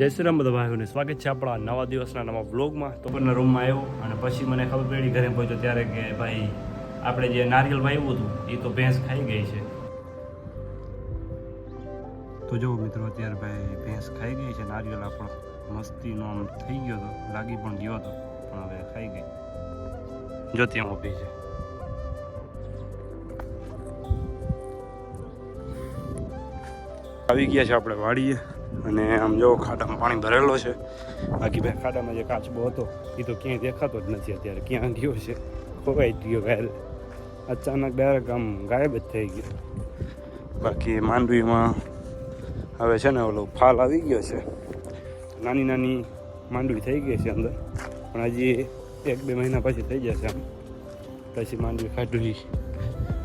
જય શ્રી રામ બધા ભાઈઓને સ્વાગત છે આપણા નવા દિવસના નવા બ્લોગમાં. તો બપોરના રૂમમાં આવ્યો અને પછી મને ખબર પડી ઘરે પહોંચ્યો ત્યારે કે ભાઈ આપણે જે નારિયેળ વાવ્યું હતું એ તો ભેંસ ખાઈ ગઈ છે. તો જો મિત્રો અત્યારે ભાઈ ભેંસ ખાઈ ગઈ છે. નારિયેળ આપણો મસ્તીનો આમ થઈ ગયો હતો, લાગી પણ ગયો હતો, પણ હવે ખાઈ ગઈ. જો ત્યાં ઊભી છે. આવી ગયા છે આપણે વાડીએ અને આમ જો ખાડામાં પાણી ભરેલો છે. બાકી ભાઈ ખાડામાં જે કાચબો હતો એ તો ક્યાંય દેખાતો જ નથી અત્યારે. ક્યાં ગયો છે, ખોવાઈ ગયો ગાય. અચાનક ડાયરેક્ટ આમ ગાયબ જ થઈ ગયો. બાકી માંડવીમાં હવે છે ને ઓલો ફાલ આવી ગયો છે. નાની નાની માંડવી થઈ ગઈ છે અંદર, પણ હજી 1-2 મહિના પછી થઈ જશે. આમ પછી માંડવી કાઢવી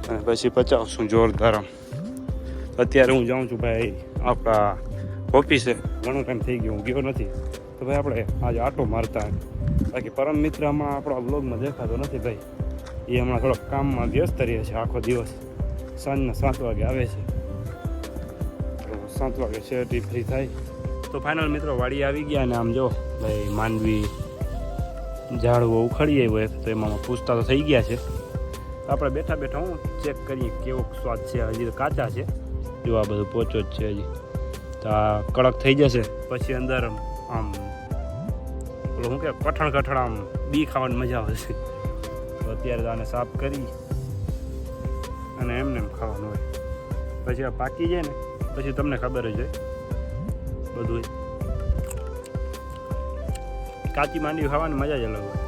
અને પછી પચાવશું જોરદાર. આમ અત્યારે હું જાઉં છું ભાઈ આપણા ઓફિસે. ઘણો ટાઈમ થઈ ગયો હું ગયો નથી, તો ભાઈ આપણે આજે આટો મારતા. બાકી પરમ મિત્રમાં આપણા બ્લોગમાં દેખાતો નથી ભાઈ. એ હમણાં થોડોક કામમાં વ્યસ્ત રહે છે આખો દિવસ. સાંજના 7 વાગે આવે છે, તો 7 વાગે શેરટી ફ્રી થાય. તો ફાઇનલ મિત્રો વાડી આવી ગયા અને આમ જો ભાઈ માંડવી ઝાડવો ઉખાડી આવ્યો એક, તો એમાં પૂછતા તો થઈ ગયા છે. આપણે બેઠા બેઠા હું ચેક કરીએ કેવો સ્વાદ છે. હજી તો કાચા છે, જો આ બધું પોચો જ છે હજી. તો આ કડક થઈ જશે પછી અંદર આમ ઓલું શું કે કઠણ આમ બી ખાવાની મજા આવશે. તો અત્યારે તો આને સાફ કરી અને એમને એમ ખાવાનું હોય. પછી આ પાકી જાય ને પછી તમને ખબર જ હોય બધું. કાચી માંડવી ખાવાની મજા જ અલગ હોય.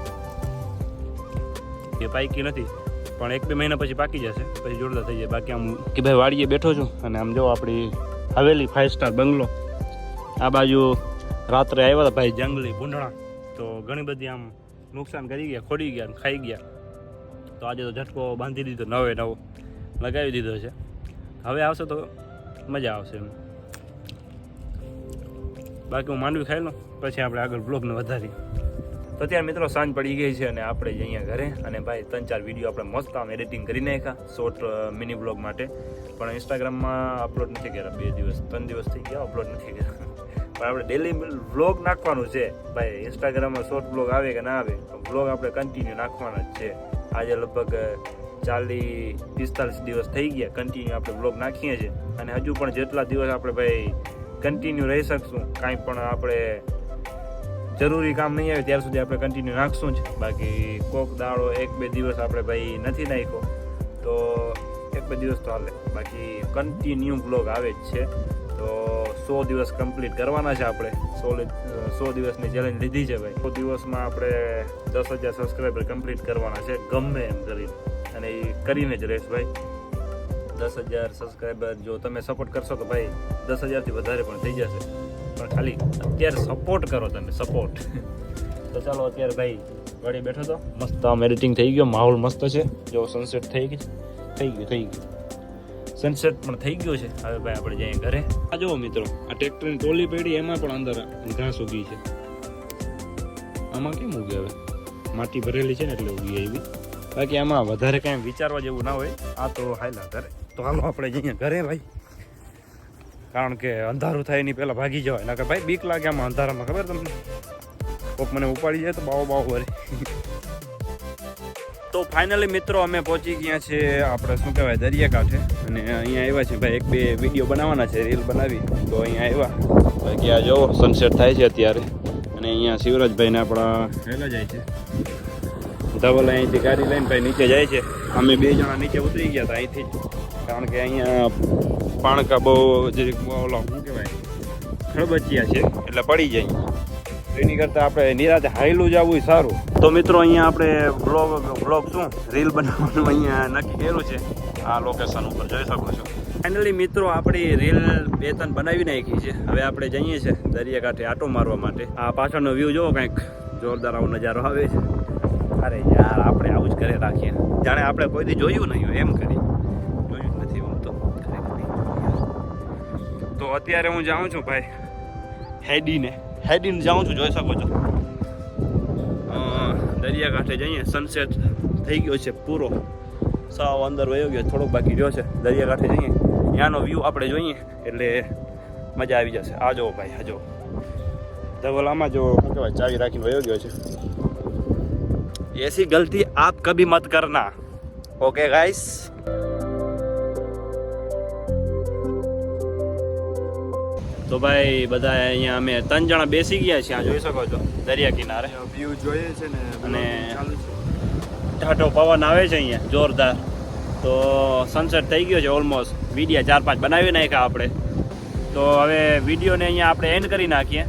એ પાકી નથી પણ 1-2 મહિના પછી પાકી જશે, પછી જોરદાર થઈ જાય. બાકી આમ કે ભાઈ વાડીએ બેઠો છું અને આમ જો આપણી હવેલી 5 સ્ટાર બંગલો. આ બાજુ રાત્રે આવ્યા હતા ભાઈ જંગલી ભૂંડણા, તો ઘણી બધી આમ નુકસાન કરી ગયા, ખોડી ગયા, ખાઈ ગયા. તો આજે તો ઝટકો બાંધી દીધો, નવો લગાવી દીધો છે. હવે આવશે તો મજા આવશે એમ. બાકી હું માંડવી ખાઈ લઉં પછી આપણે આગળ બ્લોગને વધારીએ. તો અત્યારે મિત્રો સાંજ પડી ગઈ છે અને આપણે જ અહીંયા ઘરે. અને ભાઈ 3-4 વિડીયો આપણે મસ્ત આમ એડિટિંગ કરી નાખ્યા શોર્ટ મિની બ્લોગ માટે. પણ ઇન્સ્ટાગ્રામમાં અપલોડ નથી કર્યા. 2 દિવસ 3 દિવસ થઈ ગયા અપલોડ નથી કર્યા. પણ આપણે ડેલી વ્લોગ નાખવાનું છે ભાઈ. ઇન્સ્ટાગ્રામમાં શોર્ટ બ્લોગ આવે કે ના આવે, બ્લોગ આપણે કન્ટિન્યુ નાખવાના જ છે. આજે લગભગ 40-45 દિવસ થઈ ગયા કન્ટિન્યુ આપણે બ્લોગ નાખીએ છીએ. અને હજુ પણ જેટલા દિવસ આપણે ભાઈ કન્ટિન્યુ રહી શકશું, કાંઈ પણ આપણે જરૂરી કામ નહીં આવે ત્યાર સુધી આપણે કન્ટિન્યુ નાખશું જ. બાકી કોક દાડો 1-2 દિવસ આપણે ભાઈ નથી નાખ્યો તો 1-2 દિવસ તો હાલે. બાકી કન્ટિન્યુ બ્લોગ આવે જ છે. તો 100 દિવસ કમ્પ્લીટ કરવાના છે આપણે. 100 દિવસની ચેલેન્જ લીધી છે ભાઈ. 100 દિવસમાં આપણે 10,000 સબસ્ક્રાઈબર કમ્પ્લીટ કરવાના છે ગમે એમ કરીને, અને એ કરીને જ રહીશ ભાઈ. 10,000 સબસ્ક્રાઈબર જો તમે સપોર્ટ કરશો તો ભાઈ 10,000થી વધારે પણ થઈ જશે. પણ ખાલી અત્યારે સપોર્ટ કરો તમે, સપોર્ટ. તો ચાલો અત્યારે ભાઈ ગાડી બેઠો તો મસ્ત આમ એડિટિંગ થઈ ગયો, માહોલ મસ્ત છે. જો સનસેટ થઈ ગયું સનસેટ પણ થઈ ગયો છે. હવે ભાઈ આપણે જઈએ ઘરે. આ જુઓ મિત્રો, આ ટ્રેક્ટરની ટોલી પડી એમાં પણ અંદર ઘાસ ઉગી છે. આમાં કેમ ઉગી? હવે માટી ભરેલી છે ને એટલે ઉગી આવી. બાકી આમાં વધારે કાંઈ વિચારવા જેવું ના હોય. આ તો હાયલા ઘરે. તો હાલો આપણે જઈએ ઘરે ભાઈ, કારણ કે અંધારું થાય એની પહેલાં ભાગી જવાય. ના કે ભાઈ બીક લાગે આમાં અંધારામાં, ખબર તમને? કોક મને ઉપાડી જાય તો બાવો વરે. તો ફાઇનલી મિત્રો અમે પહોંચી ગયા છે આપણે શું કહેવાય દરિયાકાંઠે. અને અહીંયા આવ્યા છે ભાઈ 1-2 વિડીયો બનાવવાના છે, રીલ બનાવી. તો અહીંયા આવ્યા. બાકી આ જો સનસેટ થાય છે અત્યારે. અને અહીંયા શિવરાજભાઈને આપણા વહેલા જાય છે. ધવલ અહીંથી ગાડી લઈને ભાઈ નીચે જાય છે. અમે 2 જણા નીચે ઉતરી ગયા હતા અહીંથી જ, કારણ કે અહીંયા પાણકા બહુ જરીક ઓલો શું કહેવાય ખળબચિયા છે એટલે પડી જાય. એની કરતાં આપણે નિરાતે હાઈલું જવું સારું. તો મિત્રો અહીંયા આપણે બ્લોગ શું રીલ બનાવવાનું અહીંયા નક્કી કર્યું છે આ લોકેશન ઉપર, જોઈ શકો છો. ફાઇનલી મિત્રો આપણી રીલ 2-3 બનાવી નાખી છે. હવે આપણે જઈએ છીએ દરિયાકાંઠે આટો મારવા માટે. આ પાછળનો વ્યૂ જોવો, કંઈક જોરદાર આવો નજારો આવે છે. અરે યાર આપણે આવું જ કરે રાખીએ, જાણે આપણે કોઈ દી જોયું નહીં હોય એમ કરી. જોયું જ નથી હું તો. તો અત્યારે હું જાઉં છું ભાઈ હેડીને જાઉં છું, જોઈ શકો છો. દરિયાકાંઠે જઈએ. સનસેટ થઈ ગયો છે પૂરો, સાવ અંદર વયો ગયો, થોડોક બાકી રહ્યો છે. દરિયાકાંઠે જઈએ, ત્યાંનો વ્યૂ આપણે જોઈએ એટલે મજા આવી જશે. આ જો ભાઈ, આ જો ધવલ આમાં જો શું કહેવાય ચાવી રાખીને વયો ગયો છે. એસી ગલતી આપ કભી મત કરના. Okay guys. તો ભાઈ બધા અહીંયા અમે 3 જણા બેસી ગયા છીએ. આ જોઈ શકો છો દરિયા કિનારે વ્યૂ જોઈએ છે ને અને ચાલુ છે. ઠાઠો પવન આવે છે અહીંયા જોરદાર. તો સનસેટ થઈ ગયો છે ઓલમોસ્ટ. વિડીયો 4-5 બનાવી નાખ્યા આપણે. તો હવે વિડીયોને અહીંયા આપણે એન્ડ કરી નાખીએ.